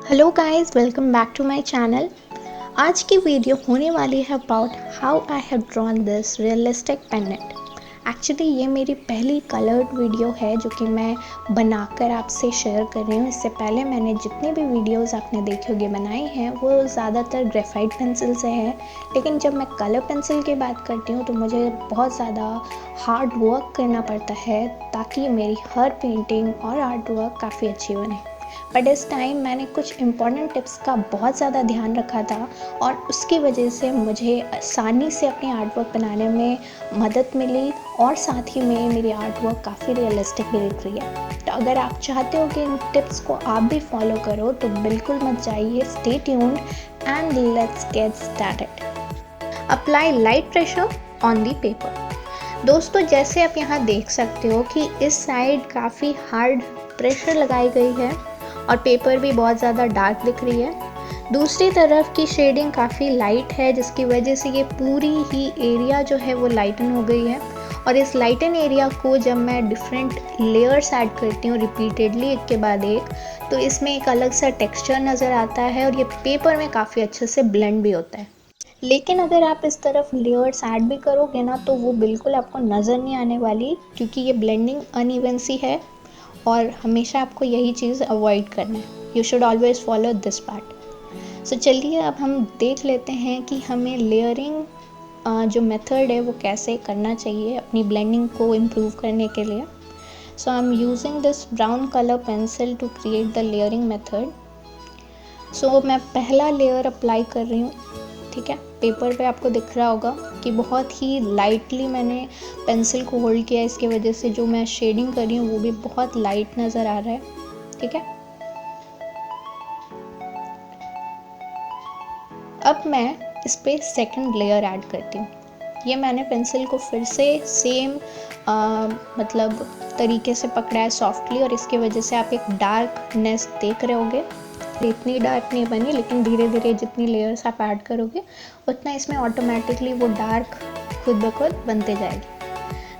Hello guys, welcome back to my channel. आज की video होने वाली है about how I have drawn this realistic pendant. Actually ये मेरी पहली कलर्ड वीडियो है जो कि मैं बनाकर आपसे शेयर कर रही हूँ। इससे पहले मैंने जितने भी वीडियोस आपने देखे होंगे बनाए हैं वो ज़्यादातर ग्रेफाइट पेंसिल से है, लेकिन जब मैं कलर पेंसिल की बात करती हूँ तो मुझे बहुत ज़्यादा हार्ड वर्क करना पड़ता है ताकि मेरी हर पेंटिंग और आर्ट वर्क काफ़ी अच्छी बने। बट इस टाइम मैंने कुछ इम्पॉर्टेंट टिप्स का बहुत ज़्यादा ध्यान रखा था और उसकी वजह से मुझे आसानी से अपनी आर्ट वर्क बनाने में मदद मिली और साथ ही में मेरी आर्ट वर्क काफ़ी रियलिस्टिक भी दिख रही है। तो अगर आप चाहते हो कि इन टिप्स को आप भी फॉलो करो तो बिल्कुल मत जाइए, stay tuned and let's get started. Apply light pressure on the paper. दोस्तों, जैसे आप यहाँ देख सकते हो कि इस साइड काफ़ी हार्ड प्रेशर लगाई गई है और पेपर भी बहुत ज़्यादा डार्क दिख रही है। दूसरी तरफ की शेडिंग काफ़ी लाइट है जिसकी वजह से ये पूरी ही एरिया जो है वो लाइटन हो गई है। और इस लाइटन एरिया को जब मैं डिफरेंट लेयर्स ऐड करती हूँ रिपीटेडली एक के बाद एक, तो इसमें एक अलग सा टेक्सचर नज़र आता है और ये पेपर में काफ़ी अच्छे से ब्लेंड भी होता है। लेकिन अगर आप इस तरफ लेयर्स ऐड भी करोगे ना तो वो बिल्कुल आपको नज़र नहीं आने वाली, क्योंकि ये ब्लेंडिंग अनइवन सी है और हमेशा आपको यही चीज़ अवॉइड करना है। You should always follow this part. So चलिए अब हम देख लेते हैं कि हमें लेयरिंग जो मेथड है वो कैसे करना चाहिए अपनी ब्लेंडिंग को इम्प्रूव करने के लिए। So I am using this brown colour pencil to create the layering method. So मैं पहला लेयर अप्लाई कर रही हूँ। ठीक है, पेपर पे आपको दिख रहा होगा कि बहुत ही लाइटली मैंने पेंसिल को होल्ड किया, इसकी वजह से जो मैं शेडिंग कर रही हूँ वो भी बहुत लाइट नज़र आ रहा है। ठीक है, अब मैं इस पर सेकंड लेयर ऐड करती हूँ। ये मैंने पेंसिल को फिर से सेम मतलब तरीके से पकड़ा है सॉफ्टली, और इसकी वजह से आप एक डार्कनेस देख रहे होगे। इतनी डार्क नहीं बनी, लेकिन धीरे धीरे जितनी लेयर्स आप ऐड करोगे उतना इसमें ऑटोमेटिकली वो डार्क खुद ब खुद बनते जाएगी।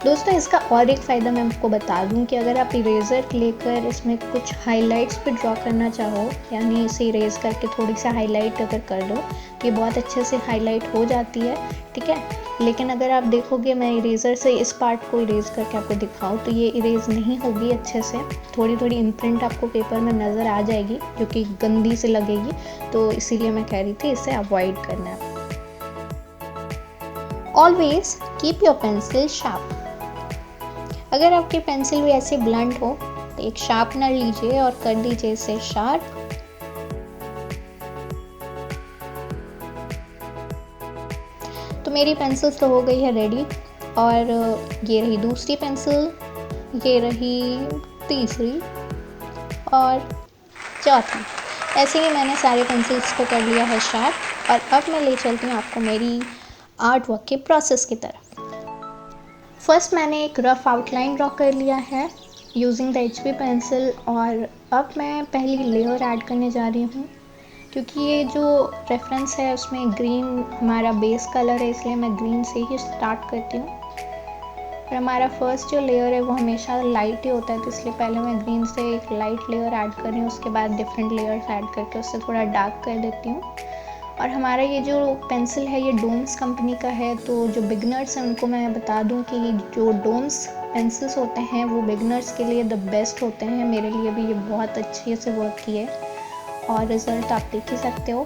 दोस्तों, इसका और एक फ़ायदा मैं आपको बता दूं कि अगर आप इरेज़र लेकर इसमें कुछ हाइलाइट्स पे ड्रॉ करना चाहो, यानी इसे इरेज़ करके थोड़ी सा हाईलाइट अगर कर दो तो ये बहुत अच्छे से हाईलाइट हो जाती है। ठीक है, लेकिन अगर आप देखोगे मैं इरेज़र से इस पार्ट को इरेज़ करके आपको दिखाऊं तो ये इरेज़ नहीं होगी अच्छे से। थोड़ी थोड़ी इम्प्रिंट आपको पेपर में नज़र आ जाएगी जो कि गंदी से लगेगी, तो इसीलिए मैं कह रही थी इसे अवॉइड करना है। Always keep your pencil sharp. अगर आपकी पेंसिल भी ऐसे ब्लंट हो तो एक शार्पनर लीजिए और कर दीजिए इसे शार्प। तो मेरी पेंसिल तो हो गई है रेडी, और ये रही दूसरी पेंसिल, ये रही तीसरी और चौथी। ऐसे ही मैंने सारे पेंसिल्स को कर लिया है शार्प, और अब मैं ले चलती हूँ आपको मेरी आर्ट वर्क के प्रोसेस की तरफ। फर्स्ट मैंने एक रफ़ आउटलाइन ड्रॉ कर लिया है यूजिंग द HB पेंसिल, और अब मैं पहली लेयर ऐड करने जा रही हूँ। क्योंकि ये जो रेफरेंस है उसमें ग्रीन हमारा बेस कलर है, इसलिए मैं ग्रीन से ही स्टार्ट करती हूँ। और हमारा फर्स्ट जो लेयर है वो हमेशा लाइट ही होता है, तो इसलिए पहले मैं ग्रीन से एक लाइट लेयर ऐड कर रही हूँ, उसके बाद डिफरेंट लेयर्स ऐड करके उससे थोड़ा डार्क कर देती हूँ। और हमारा ये जो पेंसिल है ये डोम्स कंपनी का है, तो जो बिगनर्स हैं उनको मैं बता दूं कि जो डोम्स पेंसिल्स होते हैं वो बिगनर्स के लिए द बेस्ट होते हैं। मेरे लिए भी ये बहुत अच्छे से वर्क किए और रिज़ल्ट आप देख ही सकते हो।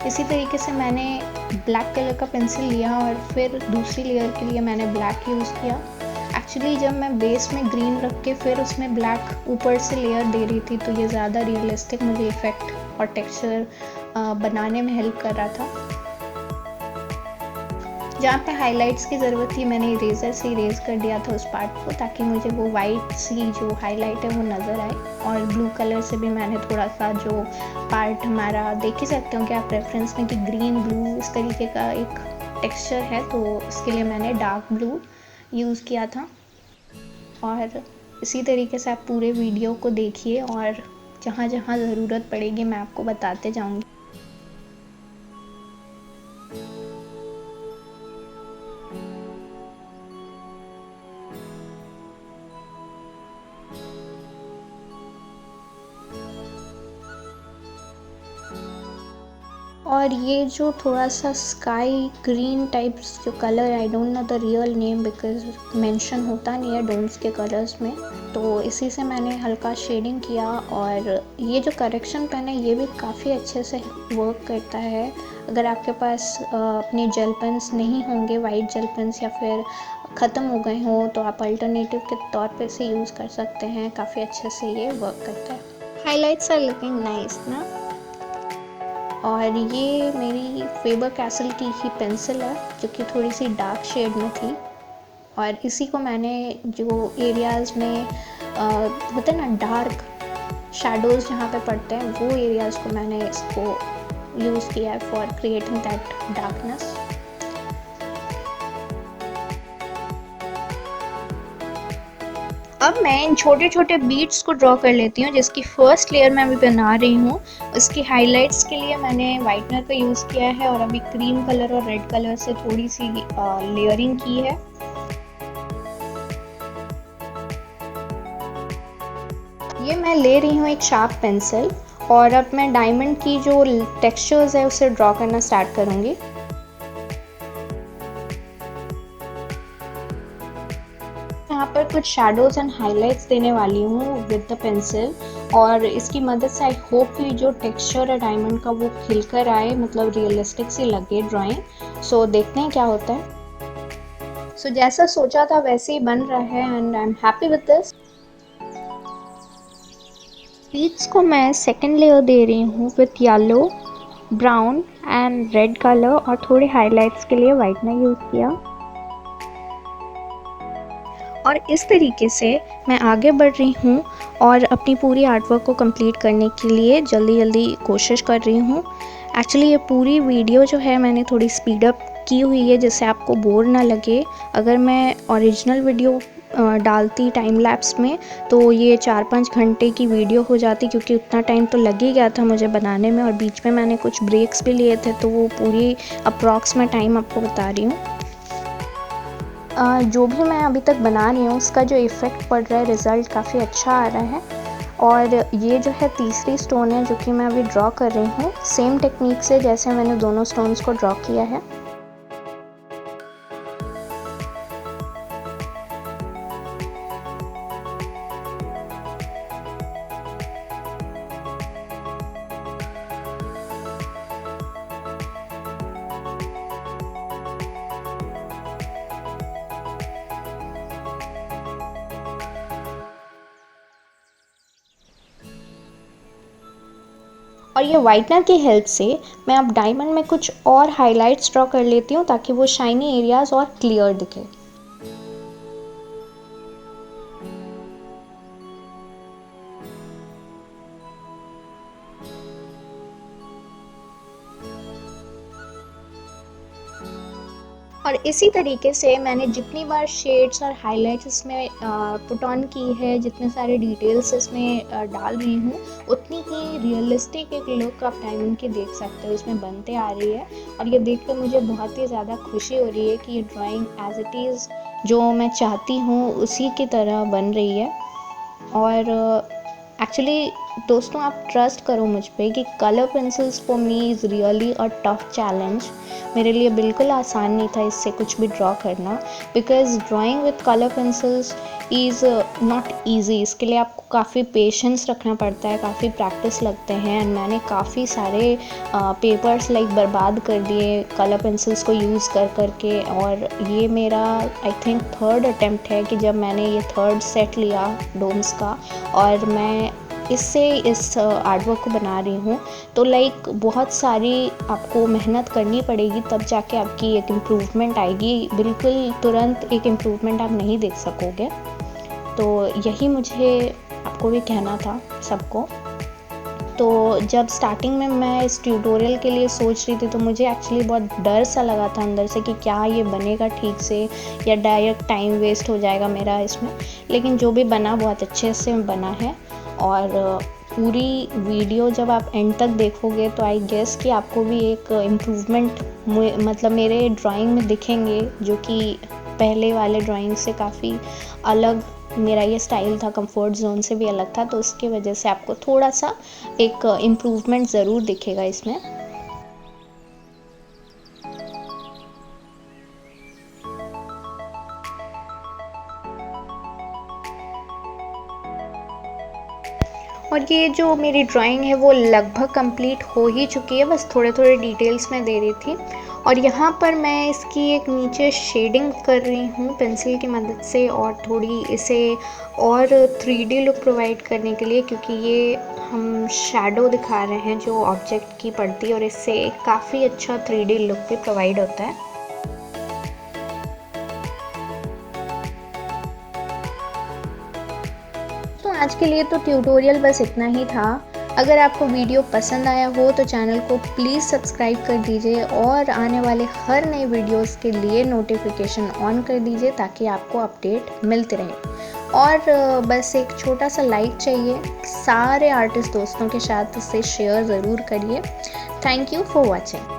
इसी तरीके से मैंने ब्लैक कलर का पेंसिल लिया और फिर दूसरी लेयर के लिए मैंने ब्लैक यूज़ किया। एक्चुअली जब मैं बेस में ग्रीन रख के फिर उसमें ब्लैक ऊपर से लेयर दे रही थी तो ये ज़्यादा रियलिस्टिक मुझे इफ़ेक्ट और टेक्सचर बनाने में हेल्प कर रहा था। जहाँ पे हाइलाइट्स की ज़रूरत थी मैंने इरेज़र से इरेज़ कर दिया था उस पार्ट को, ताकि मुझे वो वाइट सी जो हाईलाइट है वो नज़र आए। और ब्लू कलर से भी मैंने थोड़ा सा जो पार्ट हमारा देख ही सकते हो कि आप रेफरेंस में कि ग्रीन ब्लू इस तरीके का एक टेक्सचर है, तो इसके लिए मैंने डार्क ब्लू यूज़ किया था। और इसी तरीके से आप पूरे वीडियो को देखिए और जहाँ जहाँ ज़रूरत पड़ेगी मैं आपको बताते जाऊँगी। और ये जो थोड़ा सा स्काई ग्रीन टाइप्स जो colour, I don't know the real name because mention होता नहीं है डोम्स के कलर्स में, तो इसी से मैंने हल्का शेडिंग किया। और ये जो करेक्शन पेन है ये भी काफ़ी अच्छे से वर्क करता है। अगर आपके पास अपने जेल पेन्स नहीं होंगे, वाइट जेल पेन्स, या फिर ख़त्म हो गए हों, तो आप अल्टरनेटिव के तौर पे इसे यूज़ कर सकते हैं। काफ़ी अच्छे से ये वर्क करता है। हाइलाइट्स आर लुकिंग नाइस ना। और ये मेरी फेबर कैसल की ही पेंसिल है जो कि थोड़ी सी डार्क शेड में थी, और इसी को मैंने जो एरियाज़ में होते हैं ना डार्क शेडोज़ जहाँ पे पड़ते हैं, वो एरियाज़ को मैंने इसको यूज़ किया है फॉर क्रिएटिंग दैट डार्कनेस। अब मैं इन छोटे छोटे बीड्स को ड्रॉ कर लेती हूँ, जिसकी फर्स्ट लेयर मैं अभी बना रही हूँ। उसकी हाइलाइट्स के लिए मैंने वाइटनर का यूज़ किया है और अभी क्रीम कलर और रेड कलर से थोड़ी सी लेयरिंग की है। ये मैं ले रही हूँ एक शार्प पेंसिल, और अब मैं डायमंड की जो टेक्सचर्स है उसे ड्रॉ करना स्टार्ट करूँगी। यहाँ पर कुछ शैडोज एंड हाइलाइट्स देने वाली हूँ विद द पेंसिल, और इसकी मदद से आई होप कि जो टेक्सचर है डायमंड का वो खिल कर आए, मतलब रियलिस्टिक सी लगे ड्राइंग। सो देखते हैं क्या होता है। सो जैसा सोचा था वैसे ही बन रहा है and I am happy with this. Beads को मैं सेकेंड लेयर दे रही हूँ with yellow, brown and red colour, और थोड़े हाइलाइट्स के लिए वाइटनर यूज़ किया। और इस तरीके से मैं आगे बढ़ रही हूँ और अपनी पूरी आर्टवर्क को कंप्लीट करने के लिए जल्दी जल्दी कोशिश कर रही हूँ। एक्चुअली ये पूरी वीडियो जो है मैंने थोड़ी स्पीड अप की हुई है जिससे आपको बोर ना लगे। अगर मैं ओरिजिनल वीडियो डालती टाइम लैप्स में तो ये 4-5 घंटे की वीडियो हो जाती, क्योंकि उतना टाइम तो लग ही गया था मुझे बनाने में, और बीच में मैंने कुछ ब्रेक्स भी लिए थे, तो वो पूरी अप्रॉक्स मैं टाइम आपको बता रही हूँ। जो भी मैं अभी तक बना रही हूँ उसका जो इफ़ेक्ट पड़ रहा है, रिज़ल्ट काफ़ी अच्छा आ रहा है। और ये जो है तीसरी स्टोन है जो कि मैं अभी ड्रॉ कर रही हूँ, सेम टेक्निक से जैसे मैंने दोनों स्टोन्स को ड्रॉ किया है। और ये वाइटनर की हेल्प से मैं अब डायमंड में कुछ और हाइलाइट्स ड्रॉ कर लेती हूँ ताकि वो शाइनी एरियाज़ और क्लियर दिखे। और इसी तरीके से मैंने जितनी बार शेड्स और हाइलाइट्स इसमें पुट ऑन की है, जितने सारे डिटेल्स इसमें डाल रही हूँ, उतनी ही रियलिस्टिक एक लुक आप डायमंड की देख सकते हो इसमें बनते आ रही है। और ये देख कर मुझे बहुत ही ज़्यादा खुशी हो रही है कि ये ड्राइंग एज इट इज़ जो मैं चाहती हूँ उसी की तरह बन रही है। और एक्चुअली दोस्तों आप ट्रस्ट करो मुझ पे कि colour pencils for me is really a tough challenge. मेरे लिए बिल्कुल आसान नहीं था इससे कुछ भी ड्रॉ करना, because drawing with colour pencils is not easy. इसके लिए आपको काफ़ी पेशेंस रखना पड़ता है, काफ़ी प्रैक्टिस लगते हैं, एंड मैंने काफ़ी सारे पेपर्स लाइक बर्बाद कर दिए कलर पेंसिल्स को यूज़ कर करके। और ये मेरा आई थिंक थर्ड अटेम्प्ट है कि जब मैंने ये थर्ड सेट लिया डोम्स का और मैं इससे इस आर्टवर्क को बना रही हूँ, तो लाइक बहुत सारी आपको मेहनत करनी पड़ेगी तब जाके आपकी एक इम्प्रूवमेंट आएगी। बिल्कुल तुरंत एक इम्प्रूवमेंट आप नहीं देख सकोगे। तो यही मुझे आपको भी कहना था सबको। तो जब स्टार्टिंग में मैं इस ट्यूटोरियल के लिए सोच रही थी तो मुझे एक्चुअली बहुत डर सा लगा था अंदर से कि क्या ये बनेगा ठीक से या डायरेक्ट टाइम वेस्ट हो जाएगा मेरा इसमें। लेकिन जो भी बना बहुत अच्छे से बना है। और पूरी वीडियो जब आप एंड तक देखोगे तो आई गेस कि आपको भी एक इम्प्रूवमेंट मतलब मेरे ड्राइंग में दिखेंगे, जो कि पहले वाले ड्राइंग से काफ़ी अलग मेरा ये स्टाइल था, कंफर्ट जोन से भी अलग था। तो उसकी वजह से आपको थोड़ा सा एक इम्प्रूवमेंट ज़रूर दिखेगा इसमें। और ये जो मेरी ड्राइंग है वो लगभग कंप्लीट हो ही चुकी है, बस थोड़े थोड़े डिटेल्स मैं दे रही थी। और यहाँ पर मैं इसकी एक नीचे शेडिंग कर रही हूँ पेंसिल की मदद से, और थोड़ी इसे और 3D लुक प्रोवाइड करने के लिए, क्योंकि ये हम शैडो दिखा रहे हैं जो ऑब्जेक्ट की पड़ती है, और इससे काफ़ी अच्छा 3D लुक भी प्रोवाइड होता है। तो आज के लिए तो ट्यूटोरियल बस इतना ही था। अगर आपको वीडियो पसंद आया हो तो चैनल को प्लीज़ सब्सक्राइब कर दीजिए और आने वाले हर नए वीडियोस के लिए नोटिफिकेशन ऑन कर दीजिए ताकि आपको अपडेट मिलते रहे। और बस एक छोटा सा लाइक चाहिए, सारे आर्टिस्ट दोस्तों के साथ इसे शेयर ज़रूर करिए। Thank you for watching.